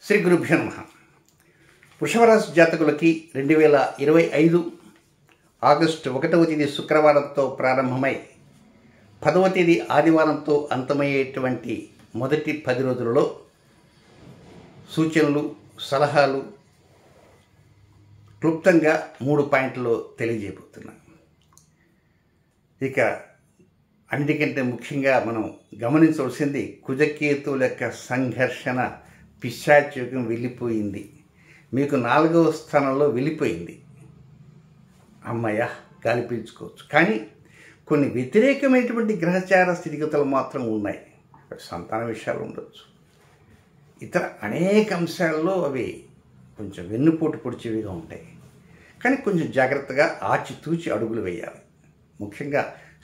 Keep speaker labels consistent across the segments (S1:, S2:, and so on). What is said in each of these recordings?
S1: శ్రీ గురుభ్యో నమః. వృషభరాశి జాతకులకి 2025 ఆగస్టు 1వ తేదీ శుక్రవారంతో ప్రారంభమై 10వ తేదీ ఆదివారంతో అంతమయ్యేటువంటి మొదటి 10 రోజులలో సూచనలు, సలహాలు క్లుప్తంగా 3 పాయింట్లు తెలియజేయబోతున్నాను. ఇక అన్నిటికంటే ముఖ్యంగా మనం గమనించవలసింది కుజకేతువుల యొక్క సంఘర్షణ పిశాచయోగం వెళ్ళిపోయింది. మీకు 4వ స్థానంలో వెళ్ళిపోయింది. అమ్మయ్య గాలి పీల్చుకోవచ్చు. కానీ కొన్ని వ్యతిరేకమైనటువంటి గ్రహచార స్థితిగతులు మాత్రం ఉన్నాయి. సంతాన విషయాలు ఉండొచ్చు, ఇతర అనేక అంశాల్లో అవి కొంచెం వెన్నుపోటు పొడిచేవిగా ఉంటాయి. కానీ కొంచెం జాగ్రత్తగా ఆచితూచి అడుగులు వేయాలి. ముఖ్యంగా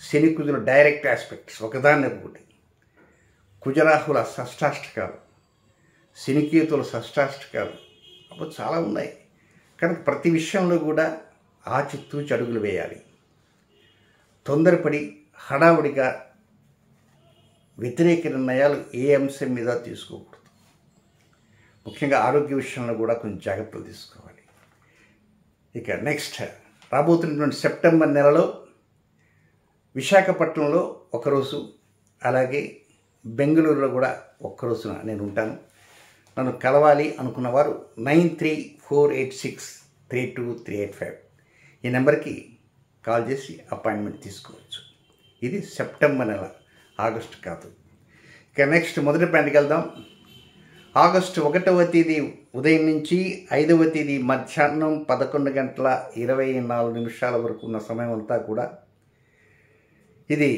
S1: శని కుజుల డైరెక్ట్ ఆస్పెక్ట్స్ ఒకదాన్ని ఒకటి, కుజరాహుల షష్టాష్టకాలు, శనికేతుల షష్టాష్టకాలు అప్పుడు చాలా ఉన్నాయి. కనుక ప్రతి విషయంలో కూడా ఆచితూచి అడుగులు వేయాలి. తొందరపడి హడావుడిగా వ్యతిరేక నిర్ణయాలు ఏ అంశం మీద తీసుకోకూడదు. ముఖ్యంగా ఆరోగ్య విషయంలో కూడా కొంచెం జాగ్రత్తలు తీసుకోవాలి. ఇక నెక్స్ట్ రాబోతున్నటువంటి సెప్టెంబర్ నెలలో విశాఖపట్నంలో ఒకరోజు, అలాగే బెంగళూరులో కూడా ఒక్కరోజున నేను ఉంటాను. నన్ను కలవాలి అనుకున్నవారు 9348632385 ఈ నెంబర్కి కాల్ చేసి అపాయింట్మెంట్ తీసుకోవచ్చు. ఇది సెప్టెంబర్ నెల, ఆగస్టు కాదు. ఇక నెక్స్ట్ మొదటి పాయింట్కి వెళ్దాం. ఆగస్టు 1వ తేదీ ఉదయం నుంచి 5వ తేదీ మధ్యాహ్నం 11:24 వరకు ఉన్న సమయం అంతా కూడా ఇది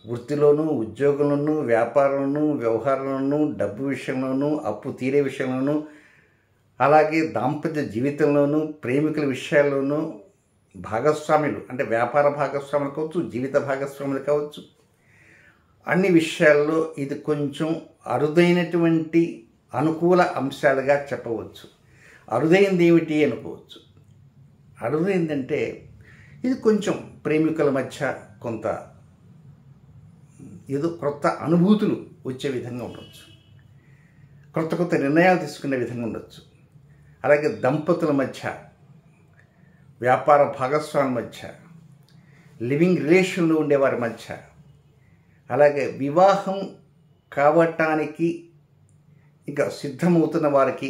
S1: వృత్తిలోనూ, ఉద్యోగంలోనూ, వ్యాపారంలోనూ, వ్యవహారంలోనూ, డబ్బు విషయంలోనూ, అప్పు తీరే విషయంలోనూ, అలాగే దాంపత్య జీవితంలోనూ, ప్రేమికుల విషయాల్లోనూ, భాగస్వాములు అంటే వ్యాపార భాగస్వాములు కావచ్చు, జీవిత భాగస్వాములు కావచ్చు, అన్ని విషయాల్లో ఇది కొంచెం అరుదైనటువంటి అనుకూల అంశాలుగా చెప్పవచ్చు. అరుదైంది ఏమిటి అనుకోవచ్చు. అరుదైందంటే ఇది కొంచెం ప్రేమికుల మధ్య కొంత ఏదో క్రొత్త అనుభూతులు వచ్చే విధంగా ఉండవచ్చు, కొత్త కొత్త నిర్ణయాలు తీసుకునే విధంగా ఉండొచ్చు. అలాగే దంపతుల మధ్య, వ్యాపార భాగస్వాముల మధ్య, లివింగ్ రిలేషన్లో ఉండేవారి మధ్య, అలాగే వివాహం కావటానికి ఇంకా సిద్ధమవుతున్న వారికి,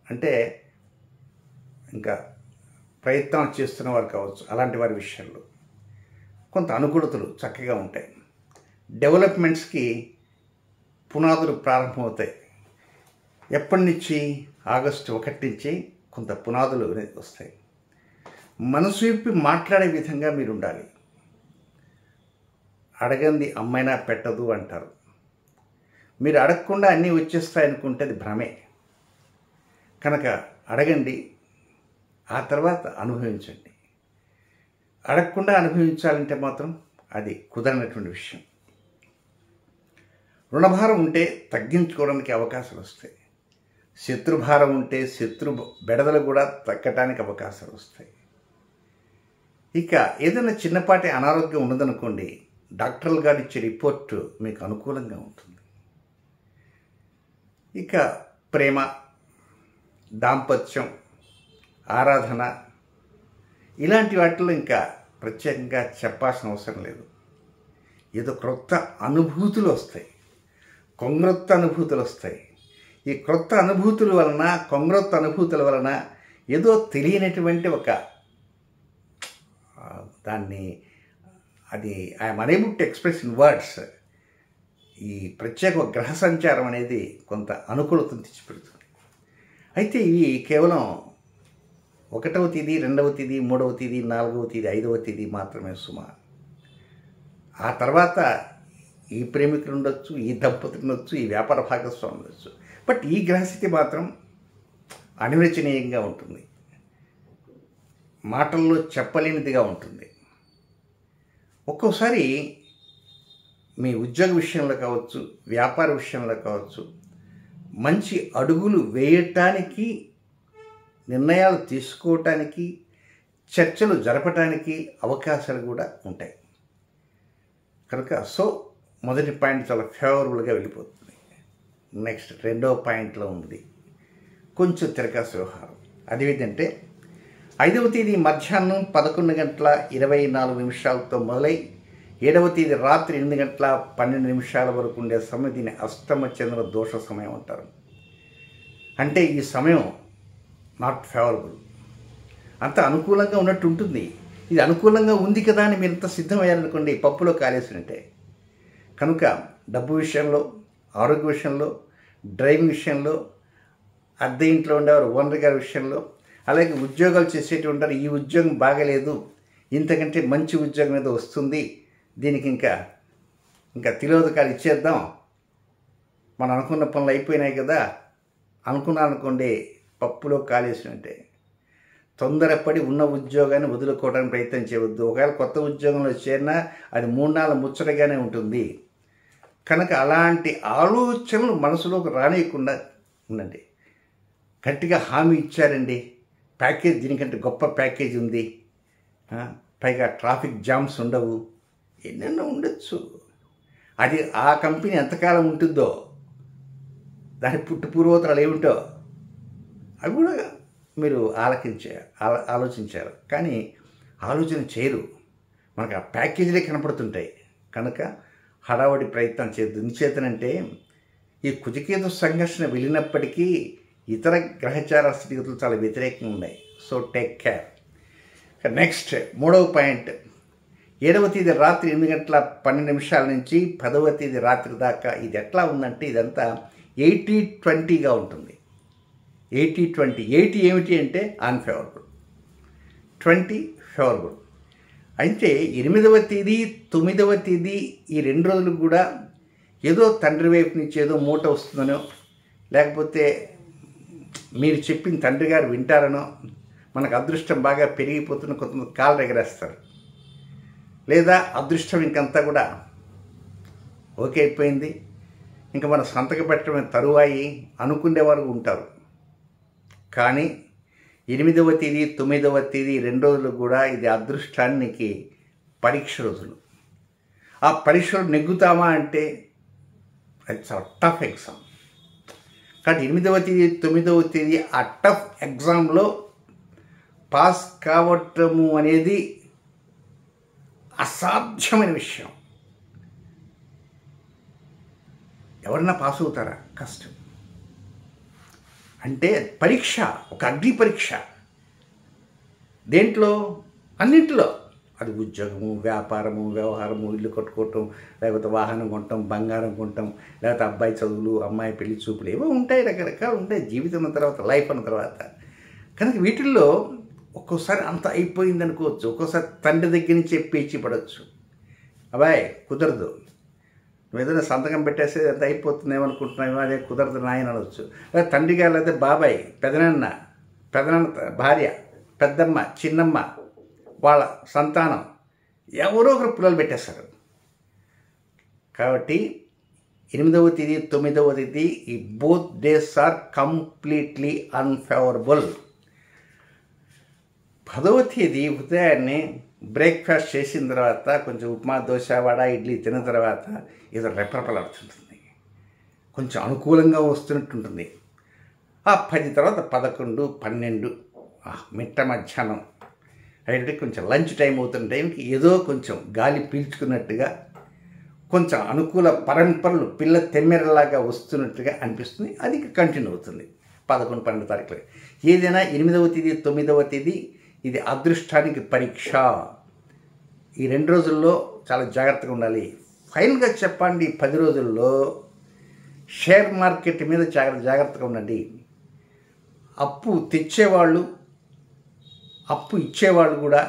S1: అంటే ఇంకా ప్రయత్నాలు చేస్తున్న వారు కావచ్చు, అలాంటి వారి విషయంలో కొంత అనుకూలతలు చక్కగా ఉంటాయి. డెవలప్మెంట్స్కి పునాదులు ప్రారంభమవుతాయి. ఎప్పటి నుంచి? ఆగస్టు 1 నుంచి కొంత పునాదులు వస్తాయి. మనసు విప్పి మాట్లాడే విధంగా మీరు ఉండాలి. అడగంది అమ్మైనా పెట్టదు అంటారు. మీరు అడగకుండా అన్నీ వచ్చేస్తాయనుకుంటే అది భ్రమే. కనుక అడగండి, ఆ తర్వాత అనుభవించండి. అడగకుండా అనుభవించాలంటే మాత్రం అది కుదరనటువంటి విషయం. రుణభారం ఉంటే తగ్గించుకోవడానికి అవకాశాలు వస్తాయి. శత్రుభారం ఉంటే శత్రు బెడదలు కూడా తగ్గటానికి అవకాశాలు వస్తాయి. ఇక ఏదైనా చిన్నపాటి అనారోగ్యం ఉన్నదనుకోండి, డాక్టర్లు గారు ఇచ్చే రిపోర్టు మీకు అనుకూలంగా ఉంటుంది. ఇక ప్రేమ, దాంపత్యం, ఆరాధన ఇలాంటి వాటిలో ఇంకా ప్రత్యేకంగా చెప్పాల్సిన అవసరం లేదు. ఏదో క్రొత్త అనుభూతులు వస్తాయి, కొంగ్రొత్త అనుభూతులు వస్తాయి. ఈ క్రొత్త అనుభూతుల వలన, కొంగ్రొత్త అనుభూతుల వలన ఏదో తెలియనటువంటి ఒక దాన్ని, అది I'm unable to express in words. ఈ ప్రత్యేక గ్రహ సంచారం అనేది కొంత అనుకూలతను తెచ్చిపెడుతుంది. అయితే ఇవి కేవలం 1వ తేదీ, 2వ తేదీ, 3వ తేదీ, 4వ తేదీ, 5వ తేదీ మాత్రమే సుమ. ఆ తర్వాత ఈ ప్రేమికులు ఉండొచ్చు, ఈ దంపతులు ఉండొచ్చు, ఈ వ్యాపార భాగస్వామి ఉండొచ్చు. బట్ ఈ గ్రహస్థితి మాత్రం అనిర్వచనీయంగా ఉంటుంది, మాటల్లో చెప్పలేనిదిగా ఉంటుంది. ఒక్కోసారి మీ ఉద్యోగ విషయంలో కావచ్చు, వ్యాపార విషయంలో కావచ్చు, మంచి అడుగులు వేయటానికి, నిర్ణయాలు తీసుకోవటానికి, చర్చలు జరపటానికి అవకాశాలు కూడా ఉంటాయి. కనుక మొదటి పాయింట్ చాలా ఫేవరబుల్గా వెళ్ళిపోతుంది. నెక్స్ట్ రెండవ పాయింట్లో ఉంది కొంచెం తిరకాసు వ్యవహారం. అదేంటంటే 5వ తేదీ మధ్యాహ్నం 11:24 మొదలై 7వ తేదీ రాత్రి 8:12 వరకు ఉండే సమయం దీన్ని అష్టమ చంద్ర దోష సమయం అంటారు. అంటే ఈ సమయం నాట్ ఫేవరబుల్, అంత అనుకూలంగా ఉన్నట్టు ఉంటుంది. ఇది అనుకూలంగా ఉంది కదా అని మీరు ఇంత సిద్ధమయ్యారనుకోండి, పప్పులో కాలేసినట్టే. కనుక డబ్బు విషయంలో, ఆరోగ్య విషయంలో, డ్రైవింగ్ విషయంలో, అద్దె ఇంట్లో ఉండేవారు ఓనర్ గారి విషయంలో, అలాగే ఉద్యోగాలు చేసేటివి ఉంటారు, ఈ ఉద్యోగం బాగలేదు, ఇంతకంటే మంచి ఉద్యోగం ఏదో వస్తుంది, దీనికి ఇంకా తిలోదకాలు ఇచ్చేద్దాం, మనం అనుకున్న పనులు అయిపోయినాయి కదా అనుకోండి, పప్పులో కాలేసినట్టే. తొందరపడి ఉన్న ఉద్యోగాన్ని వదులుకోవడానికి ప్రయత్నం చేయవద్దు. ఒకవేళ కొత్త ఉద్యోగంలో చేరినా అది 3 ముచ్చటగానే ఉంటుంది. కనుక అలాంటి ఆలోచనలు మనసులోకి రానియకుండా ఉండండి. గట్టిగా హామీ ఇచ్చారండి, ప్యాకేజ్ దీనికంటే గొప్ప ప్యాకేజ్ ఉంది, పైగా ట్రాఫిక్ జామ్స్ ఉండవు, ఎన్నెన్నో ఉండొచ్చు. అది ఆ కంపెనీ ఎంతకాలం ఉంటుందో, దాని పూర్వోత్తరాలు ఏమిటో అవి కూడా మీరు ఆలోచించారు. కానీ ఆలోచన చేయరు, మనకు ఆ ప్యాకేజీలే కనపడుతుంటాయి. కనుక హడావడి ప్రయత్నం చేయొద్దు. ఎందుచేతనంటే ఈ కుజకేతు సంఘర్షణ వెళ్ళినప్పటికీ ఇతర గ్రహచార స్థితిగతులు చాలా వ్యతిరేకంగా ఉన్నాయి. So take care. నెక్స్ట్ 3వ పాయింట్, 7వ తేదీ రాత్రి 8:12 నుంచి 10వ తేదీ రాత్రి దాకా ఇది ఎట్లా ఉందంటే ఇదంతా 80-20గా ఉంటుంది. 80-20. 80 ఏమిటి అంటే అన్ఫేవరబుల్, 20 ఫేవరబుల్. అయితే 8వ తేదీ 9వ తేదీ ఈ 2 రోజులు కూడా ఏదో తండ్రి వైపు నుంచి ఏదో మూట వస్తుందనో, లేకపోతే మీరు చెప్పిన తండ్రి గారు వింటారనో, మనకు అదృష్టం బాగా పెరిగిపోతున్న కొంతమంది కాళ్ళు ఎగరేస్తారు, లేదా అదృష్టం ఇంకంతా కూడా ఓకే అయిపోయింది, ఇంకా మన సంతక పెట్టడమే తరువాయి అనుకునేవారు ఉంటారు. కానీ 8వ తేదీ 9వ తేదీ 2 రోజులు కూడా ఇది అదృష్టానికి పరీక్ష రోజులు. ఆ పరీక్షలు నెగ్గుతామా అంటే అది చాలా టఫ్ ఎగ్జామ్. కాబట్టి 8వ తేదీ 9వ తేదీ ఆ టఫ్ ఎగ్జామ్లో పాస్ కావటము అనేది అసాధ్యమైన విషయం. ఎవరన్నా పాస్ అవుతారా? కష్టం. అంటే పరీక్ష, ఒక అగ్ని పరీక్ష. దేంట్లో? అన్నింటిలో. అది ఉద్యోగము, వ్యాపారము, వ్యవహారము, ఇల్లు కట్టుకోవటం, లేకపోతే వాహనం కొనటం, బంగారం కొనటం, లేకపోతే అబ్బాయి చదువులు, అమ్మాయి పెళ్లి చూపులు, ఏవో ఉంటాయి, రకరకాలు ఉంటాయి జీవితం అన్న తర్వాత, లైఫ్ అన్న తర్వాత. కనుక వీటిల్లో ఒక్కోసారి అంత అయిపోయింది అనుకోవచ్చు, ఒక్కోసారి తండ్రి దగ్గర నుంచి పేచి పడవచ్చు. అబ్బాయి కుదరదు, నువ్వు ఏదైనా సంతకం పెట్టేస్తే ఎంత అయిపోతుందేమనుకుంటున్నావు, అదే కుదరదు నాయన అనవచ్చు. లేదా తండ్రి గారు, లేదా బాబాయ్, పెదనాన్న భార్య, పెద్దమ్మ, చిన్నమ్మ, వాళ్ళ సంతానం ఎవరో ఒకరు పిల్లలు పెట్టేస్తారు. కాబట్టి 8వ తేదీ 9వ తేదీ ఈ both days are completely unfavourable. 10వ తేదీ ఉదయాన్నే బ్రేక్ఫాస్ట్ చేసిన తర్వాత కొంచెం ఉప్మా, దోశ, వడ, ఇడ్లీ తిన్న తర్వాత ఏదో రెపరెపలాడుతుంటుంది, కొంచెం అనుకూలంగా వస్తున్నట్టుంటుంది. ఆ 10 తర్వాత 11, 12 మిట్ట మధ్యాహ్నం అయితే కొంచెం లంచ్ టైం అవుతున్న టైంకి ఏదో కొంచెం గాలి పీల్చుకున్నట్టుగా, కొంచెం అనుకూల పరంపరలు పిల్ల తెమ్మెరలాగా వస్తున్నట్టుగా అనిపిస్తుంది. అది కంటిన్యూ అవుతుంది 11, 12 తారీఖులు. ఏదైనా 8వ తేదీ 9వ తేదీ ఇది అదృష్టానికి పరీక్ష. ఈ 2 రోజుల్లో చాలా జాగ్రత్తగా ఉండాలి. ఫైనల్గా చెప్పండి, 10 రోజుల్లో షేర్ మార్కెట్ మీద జాగ్రత్తగా ఉండండి. అప్పు తెచ్చేవాళ్ళు, అప్పు ఇచ్చేవాళ్ళు కూడా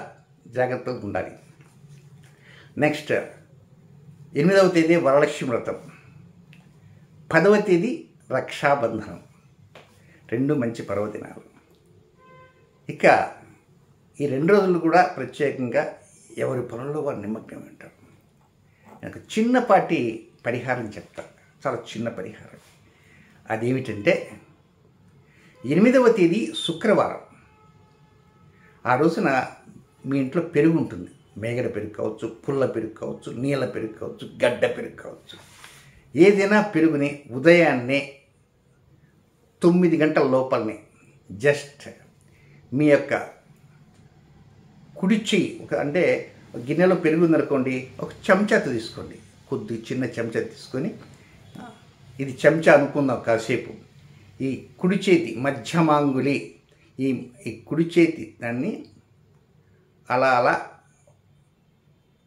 S1: జాగ్రత్తగా ఉండాలి. నెక్స్ట్ 8వ తేదీ వరలక్ష్మి వ్రతం, 10వ తేదీ రక్షాబంధనం, 2 మంచి పర్వదినాలు. ఇక ఈ 2 రోజులు కూడా ప్రత్యేకంగా ఎవరి పనుల్లో వారు నిమగ్నం ఉంటారు. నాకు చిన్నపాటి పరిహారం చెప్తాను, చాలా చిన్న పరిహారం. అదేమిటంటే 8వ తేదీ శుక్రవారం, ఆ రోజున మీ ఇంట్లో పెరుగు ఉంటుంది. మేగడ పెరుగు కావచ్చు, పుల్ల పెరుగు కావచ్చు, నీళ్ళ పెరుగు కావచ్చు, గడ్డ పెరుగు కావచ్చు, ఏదైనా పెరుగుని ఉదయాన్నే 9 గంటల లోపలనే జస్ట్ మీ యొక్క కుడి చెయ్యి అంటే గిన్నెలో పెరుగు ఉందనుకోండి, ఒక చెంచాతో తీసుకోండి, కొద్ది చిన్న చెంచా తీసుకొని, ఇది చెంచా అనుకుందాం కాసేపు. ఈ కుడి చేతి మధ్యమాంగులి ఈ కుడి చేతి దాన్ని అలా అలా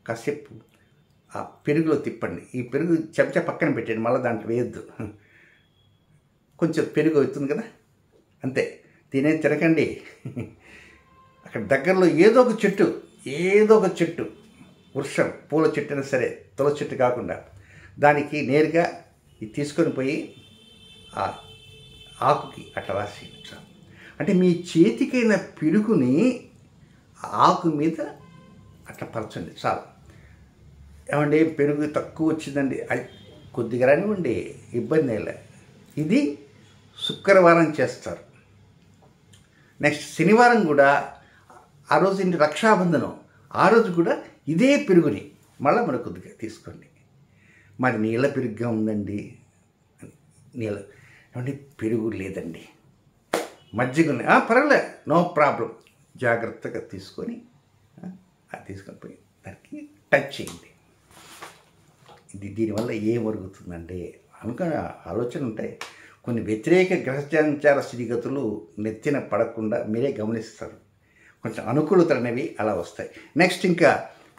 S1: కాసేపు ఆ పెరుగులో తిప్పండి. ఈ పెరుగు చెంచా పక్కన పెట్టండి, మళ్ళీ దాంట్లో వేయద్దు. కొంచెం పెరుగు అవుతుంది కదా, అంతే. తినే తినకండి. అక్కడ దగ్గరలో ఏదో ఒక చెట్టు వృక్షం, పూల చెట్టు అయినా సరే, తులసి చెట్టు కాకుండా, దానికి నేరుగా ఇది తీసుకొని పోయి ఆ ఆకుకి అట్లా రాసి, అంటే మీ చేతికైన పెరుగుని ఆకు మీద అట్లా పరచండి చాలు. ఏమండి పెరుగు తక్కువ వచ్చిందండి, అది కొద్దిగా రానివ్వండి, ఇబ్బంది లే. ఇది శుక్రవారం చేస్తారు. నెక్స్ట్ శనివారం కూడా, ఆ రోజు ఇంటి రక్షాబంధనం, ఆ రోజు కూడా ఇదే పెరుగుని మళ్ళీ మరి కొద్దిగా తీసుకోండి. మరి నీళ్ళ పెరుగుగా ఉందండి, నీళ్ళ ఏమండి పెరుగు లేదండి, మజ్జిగ ఉంది, పర్వాలే, నో ప్రాబ్లం, జాగ్రత్తగా తీసుకొని తీసుకొని పోయి దానికి టచ్ చేయండి. దీనివల్ల ఏం జరుగుతుందంటే అనుకున్న ఆలోచన ఉంటాయి. కొన్ని వ్యతిరేక గ్రహచార స్థితిగతులు నెత్తిన పడకుండా మీరే గమనిస్తారు. కొంచెం అనుకూలతలు అనేవి అలా వస్తాయి. నెక్స్ట్ ఇంకా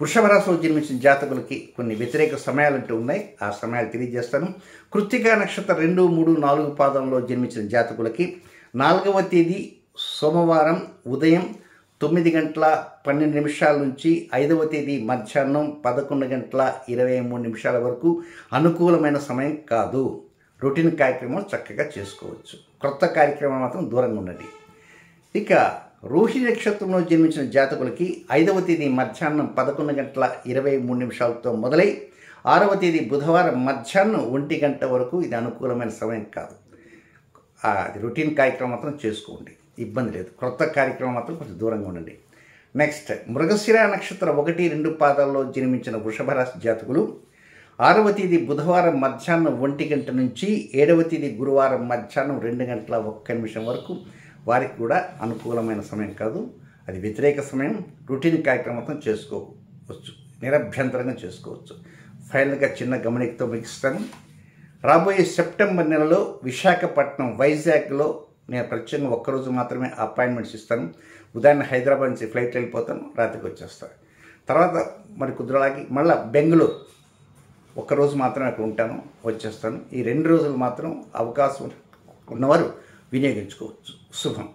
S1: వృషభ రాశిలో జన్మించిన జాతకులకి కొన్ని వ్యతిరేక సమయాలు అంటూ ఉన్నాయి. ఆ సమయాలు తెలియజేస్తాను. కృత్తికా నక్షత్రం 2, 3, 4 పాదంలో జన్మించిన జాతకులకి 4వ తేదీ సోమవారం ఉదయం 9:12 నుంచి 5వ తేదీ మధ్యాహ్నం 11:23 వరకు అనుకూలమైన సమయం కాదు. రొటీన్ కార్యక్రమాలు చక్కగా చేసుకోవచ్చు. కొత్త కార్యక్రమం మాత్రం దూరంగా ఉండండి. ఇక రోహిణి నక్షత్రంలో జన్మించిన జాతకులకి 5వ తేదీ మధ్యాహ్నం 11:23 మొదలై 6వ తేదీ బుధవారం మధ్యాహ్నం 1 గంట వరకు ఇది అనుకూలమైన సమయం కాదు. అది రొటీన్ కార్యక్రమం మాత్రం చేసుకోండి, ఇబ్బంది లేదు. కొత్త కార్యక్రమం మాత్రం కొంచెం దూరంగా ఉండండి. నెక్స్ట్ మృగశిర నక్షత్రం 1, 2 పాదాల్లో జన్మించిన వృషభ రాశి జాతకులు 6వ తేదీ బుధవారం మధ్యాహ్నం 1 గంట నుంచి 7వ తేదీ గురువారం మధ్యాహ్నం 2:01 వరకు వారికి కూడా అనుకూలమైన సమయం కాదు. అది వ్యతిరేక సమయం. రొటీన్ కార్యక్రమం చేసుకోవచ్చు, నిరభ్యంతరంగా చేసుకోవచ్చు. ఫైనల్గా చిన్న గమనికతో ముగిస్తాను. రాబోయే సెప్టెంబర్ నెలలో విశాఖపట్నం, వైజాగ్లో నేను ప్రత్యేకంగా ఒక్కరోజు మాత్రమే అపాయింట్మెంట్స్ ఇస్తాను. ఉదయాన్నే హైదరాబాద్ నుంచి ఫ్లైట్ వెళ్ళిపోతాను, రాత్రికి వచ్చేస్తాను. తర్వాత మరి కుదరలాగి మళ్ళీ బెంగళూరు ఒక్కరోజు మాత్రమే అక్కడ ఉంటాను, వచ్చేస్తాను. ఈ 2 రోజులు మాత్రం అవకాశం ఉన్నవారు వినియోగించుకోవచ్చు. శుభం.